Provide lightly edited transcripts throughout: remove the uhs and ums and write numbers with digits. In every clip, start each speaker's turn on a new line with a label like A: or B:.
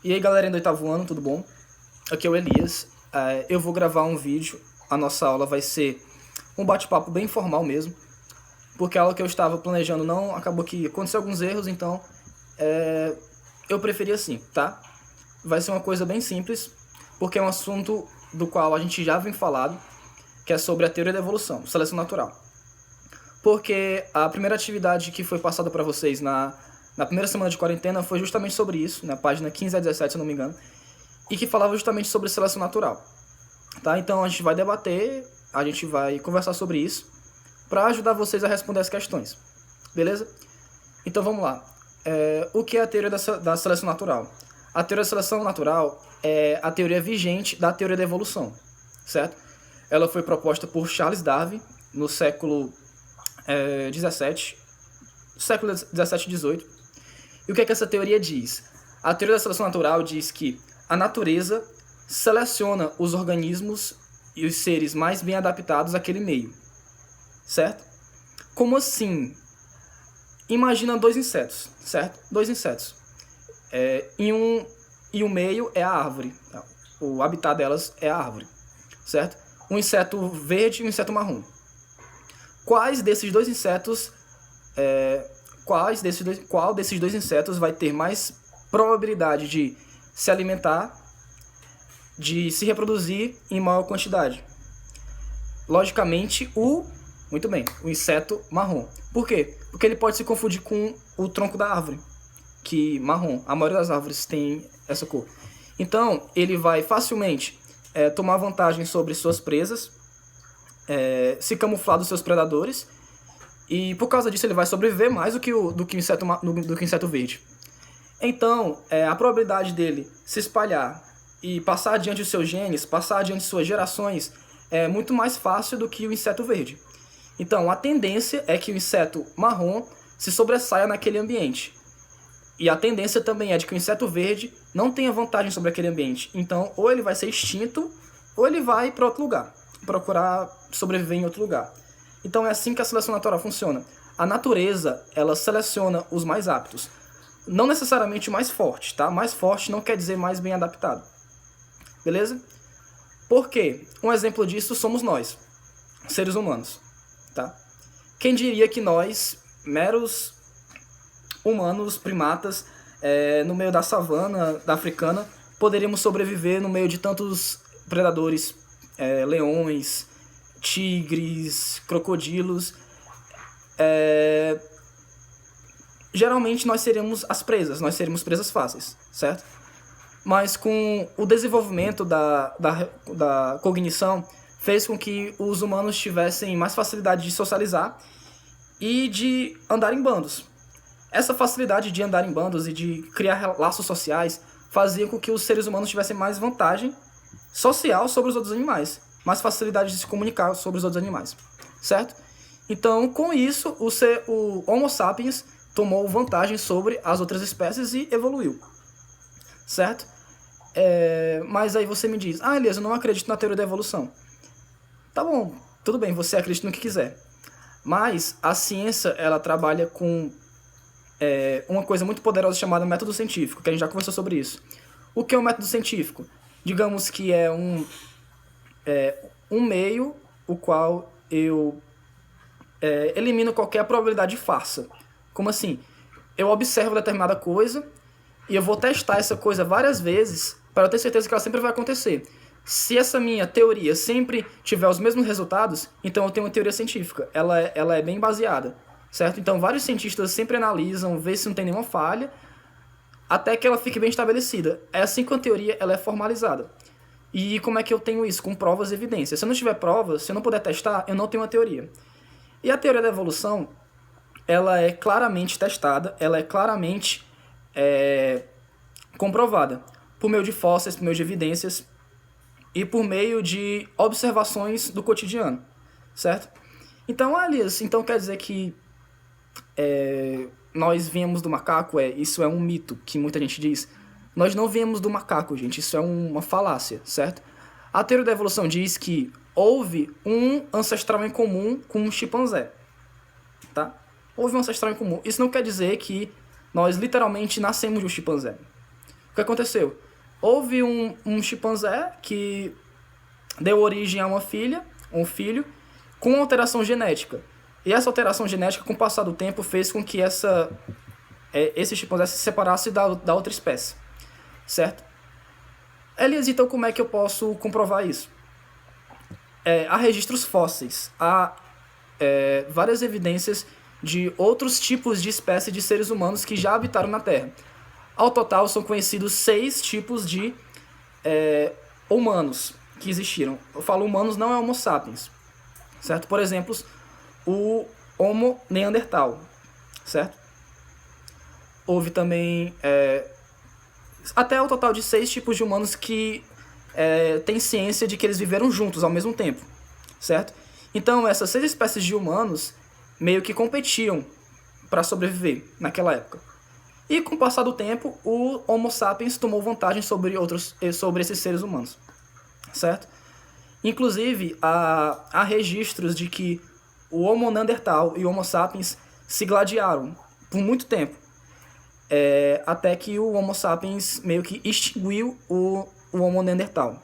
A: E aí galera do oitavo ano, tudo bom? Aqui é o Elias. Eu vou gravar um vídeo. A nossa aula vai ser um bate-papo bem informal mesmo, porque a aula que eu estava planejando não acabou que aconteceu alguns erros, então eu preferi assim, tá? Vai ser uma coisa bem simples, porque é um assunto do qual a gente já vem falado, que é sobre a teoria da evolução, seleção natural. Porque a primeira atividade que foi passada para vocês na primeira semana de quarentena foi justamente sobre isso, na página 15 a 17, se eu não me engano, e que falava justamente sobre seleção natural. Tá? Então a gente vai debater, a gente vai conversar sobre isso, para ajudar vocês a responder as questões. Beleza? Então vamos lá. O que é a teoria da seleção natural? A teoria da seleção natural é a teoria vigente da teoria da evolução, certo? Ela foi proposta por Charles Darwin no século 17, século 17 e 18. E o que é que essa teoria diz? A teoria da seleção natural diz que a natureza seleciona os organismos e os seres mais bem adaptados àquele meio, certo? Como assim? Imagina dois insetos, certo? Dois insetos. E o meio é a árvore. O habitat delas é a árvore, certo? Um inseto verde e um inseto marrom. Quais desses dois insetos qual desses dois insetos vai ter mais probabilidade de se alimentar, de se reproduzir em maior quantidade? Logicamente, o inseto marrom. Por quê? Porque ele pode se confundir com o tronco da árvore, que marrom, a maioria das árvores tem essa cor. Então, ele vai facilmente tomar vantagem sobre suas presas, se camuflar dos seus predadores, e por causa disso ele vai sobreviver mais do que o inseto verde. Então, a probabilidade dele se espalhar e passar adiante os seus genes, passar adiante suas gerações, é muito mais fácil do que o inseto verde. Então, a tendência é que o inseto marrom se sobressaia naquele ambiente. E a tendência também é de que o inseto verde não tenha vantagem sobre aquele ambiente. Então, ou ele vai ser extinto, ou ele vai para outro lugar, procurar sobreviver em outro lugar. Então é assim que a seleção natural funciona. A natureza, ela seleciona os mais aptos. Não necessariamente o mais forte, tá? Mais forte não quer dizer mais bem adaptado. Beleza? Por quê? Um exemplo disso somos nós, seres humanos, tá? Quem diria que nós, meros humanos, primatas, no meio da savana da africana, poderíamos sobreviver no meio de tantos predadores, leões, tigres, crocodilos. Geralmente nós seríamos as presas, nós seríamos presas fáceis, certo? Mas com o desenvolvimento da cognição, fez com que os humanos tivessem mais facilidade de socializar e de andar em bandos. Essa facilidade de andar em bandos e de criar laços sociais fazia com que os seres humanos tivessem mais vantagem social sobre os outros animais, mais facilidade de se comunicar sobre os outros animais, certo? Então, com isso, o Homo sapiens tomou vantagem sobre as outras espécies e evoluiu, certo? Mas aí você me diz, Elias, eu não acredito na teoria da evolução. Tá bom, tudo bem, você acredita no que quiser. Mas a ciência, ela trabalha com uma coisa muito poderosa chamada método científico, que a gente já conversou sobre isso. O que é um método científico? Digamos que é um meio o qual eu elimino qualquer probabilidade de farsa. Como assim? Eu observo determinada coisa e eu vou testar essa coisa várias vezes para eu ter certeza que ela sempre vai acontecer. Se essa minha teoria sempre tiver os mesmos resultados, então eu tenho uma teoria científica. Ela é bem baseada, certo? Então vários cientistas sempre analisam, vê se não tem nenhuma falha, até que ela fique bem estabelecida. É assim que a teoria ela é formalizada. E como é que eu tenho isso? Com provas e evidências. Se eu não tiver provas, se eu não puder testar, eu não tenho uma teoria. E a teoria da evolução, ela é claramente testada, ela é claramente comprovada por meio de fósseis, por meio de evidências e por meio de observações do cotidiano, certo? Então, Elias, então quer dizer que nós viemos do macaco? Isso é um mito que muita gente diz. Nós não viemos do macaco, gente. Isso é uma falácia, certo? A teoria da evolução diz que houve um ancestral em comum com um chimpanzé, tá? Houve um ancestral em comum. Isso não quer dizer que nós literalmente nascemos de um chimpanzé. que aconteceu? Houve um chimpanzé que deu origem a uma filha, um filho, com alteração genética. E essa alteração genética, com o passar do tempo, fez com que esse chimpanzé se separasse da outra espécie, certo? Elias, então como é que eu posso comprovar isso? Há registros fósseis, há várias evidências de outros tipos de espécies de seres humanos que já habitaram na Terra. Ao total, são conhecidos 6 tipos de humanos que existiram. Eu falo humanos, não é Homo sapiens, certo? Por exemplo, o Homo neandertal, certo? Houve também até o total de 6 tipos de humanos que tem ciência de que eles viveram juntos ao mesmo tempo, certo? Então, essas 6 espécies de humanos meio que competiam para sobreviver naquela época. E com o passar do tempo, o Homo sapiens tomou vantagem sobre esses seres humanos, certo? Inclusive, há registros de que o Homo neandertal e o Homo sapiens se gladiaram por muito tempo, até que o Homo sapiens meio que extinguiu o Homo neandertal.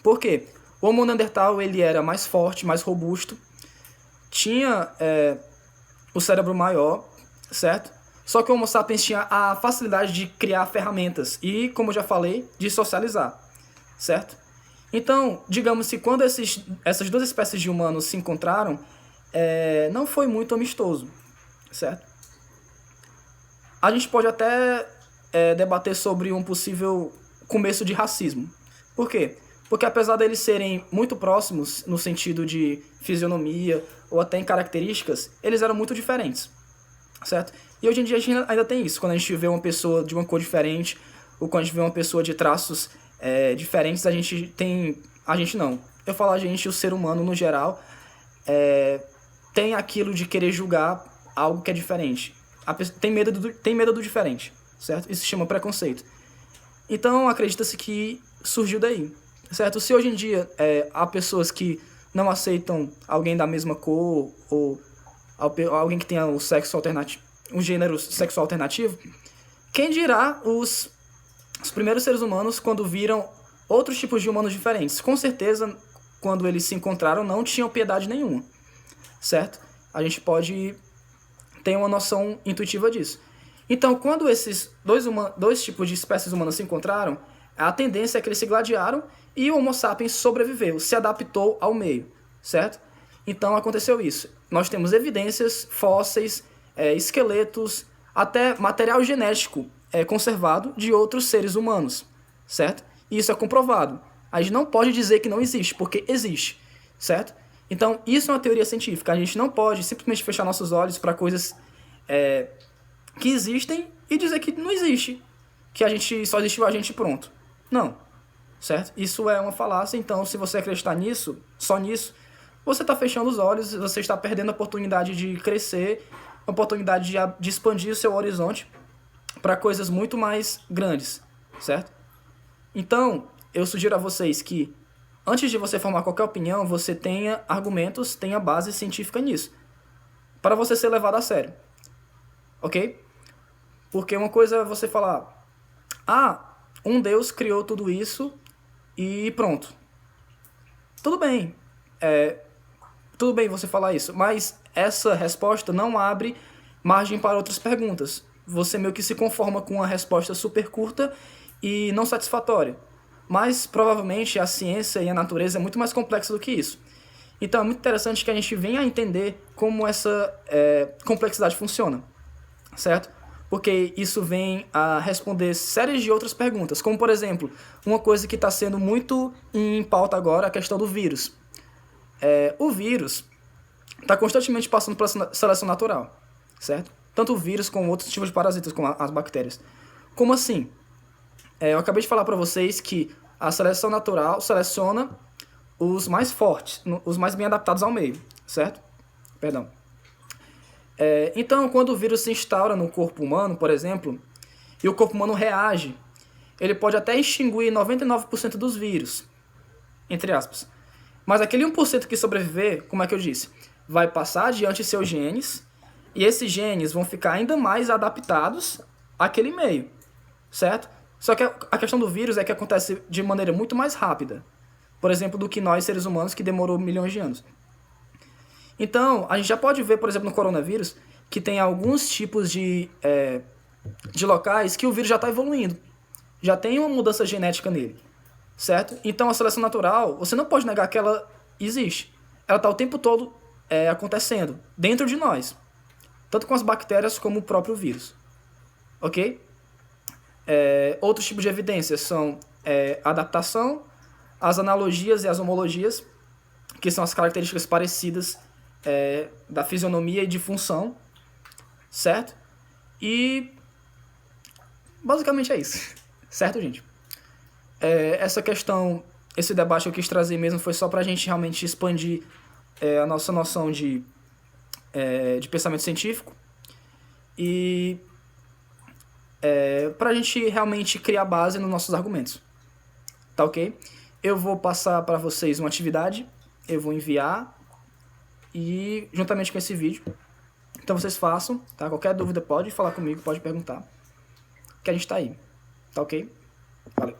A: Por quê? O Homo neandertal ele era mais forte, mais robusto, tinha o cérebro maior, certo? Só que o Homo sapiens tinha a facilidade de criar ferramentas e, como eu já falei, de socializar, certo? Então, digamos que quando essas 2 espécies de humanos se encontraram, não foi muito amistoso, certo? A gente pode até debater sobre um possível começo de racismo. Por quê? Porque apesar deles serem muito próximos no sentido de fisionomia ou até em características, eles eram muito diferentes, certo? E hoje em dia a gente ainda tem isso. Quando a gente vê uma pessoa de uma cor diferente, ou quando a gente vê uma pessoa de traços diferentes, o ser humano no geral, tem aquilo de querer julgar algo que é diferente. Tem medo do diferente, certo? Isso se chama preconceito. Então acredita-se que surgiu daí, certo? Se hoje em dia há pessoas que não aceitam alguém da mesma cor, ou alguém que tenha o sexo alternativo, um gênero sexual alternativo, quem dirá os primeiros seres humanos quando viram outros tipos de humanos diferentes? Com certeza, quando eles se encontraram, não tinham piedade nenhuma, certo? A gente pode ter uma noção intuitiva disso. Então, quando esses dois tipos de espécies humanas se encontraram, a tendência é que eles se gladiaram e o Homo sapiens sobreviveu, se adaptou ao meio, certo? Então aconteceu isso. Nós temos evidências fósseis, esqueletos, até material genético conservado de outros seres humanos, certo? E isso é comprovado. A gente não pode dizer que não existe, porque existe, certo? Então isso é uma teoria científica. A gente não pode simplesmente fechar nossos olhos para coisas que existem e dizer que não existe, que só existiu a gente e pronto. Não, certo? Isso é uma falácia. Então, se você acreditar nisso, só nisso, você está fechando os olhos, você está perdendo a oportunidade de crescer, a oportunidade de expandir o seu horizonte para coisas muito mais grandes, certo? Então, eu sugiro a vocês que, antes de você formar qualquer opinião, você tenha argumentos, tenha base científica nisso, para você ser levado a sério, ok? Porque uma coisa é você falar, um Deus criou tudo isso e pronto. Tudo bem, tudo bem você falar isso, mas essa resposta não abre margem para outras perguntas. Você meio que se conforma com uma resposta super curta e não satisfatória. Mas provavelmente a ciência e a natureza é muito mais complexa do que isso. Então é muito interessante que a gente venha a entender como essa complexidade funciona, certo? Porque isso vem a responder séries de outras perguntas, como por exemplo, uma coisa que está sendo muito em pauta agora, a questão do vírus. O vírus está constantemente passando pela seleção natural, certo? Tanto o vírus como outros tipos de parasitas, como as bactérias. Como assim? Eu acabei de falar para vocês que a seleção natural seleciona os mais fortes, os mais bem adaptados ao meio, certo? Perdão. Então, quando o vírus se instaura no corpo humano, por exemplo, e o corpo humano reage, ele pode até extinguir 99% dos vírus, entre aspas. Mas aquele 1% que sobreviver, como é que eu disse, vai passar adiante seus genes, e esses genes vão ficar ainda mais adaptados àquele meio, certo? Só que a questão do vírus é que acontece de maneira muito mais rápida. Por exemplo, do que nós, seres humanos, que demorou milhões de anos. Então, a gente já pode ver, por exemplo, no coronavírus, que tem alguns tipos de locais que o vírus já está evoluindo. Já tem uma mudança genética nele, certo? Então, a seleção natural, você não pode negar que ela existe. Ela está o tempo todo acontecendo dentro de nós. Tanto com as bactérias como o próprio vírus. Ok? Outros tipos de evidências são a adaptação, as analogias e as homologias, que são as características parecidas da fisionomia e de função, certo? E basicamente é isso, certo, gente? Essa questão, esse debate que eu quis trazer mesmo foi só pra gente realmente expandir a nossa noção de pensamento científico e pra gente realmente criar base nos nossos argumentos, tá ok? Eu vou passar para vocês uma atividade, eu vou enviar e juntamente com esse vídeo, então vocês façam, tá? Qualquer dúvida pode falar comigo, pode perguntar, que a gente tá aí, tá ok? Valeu!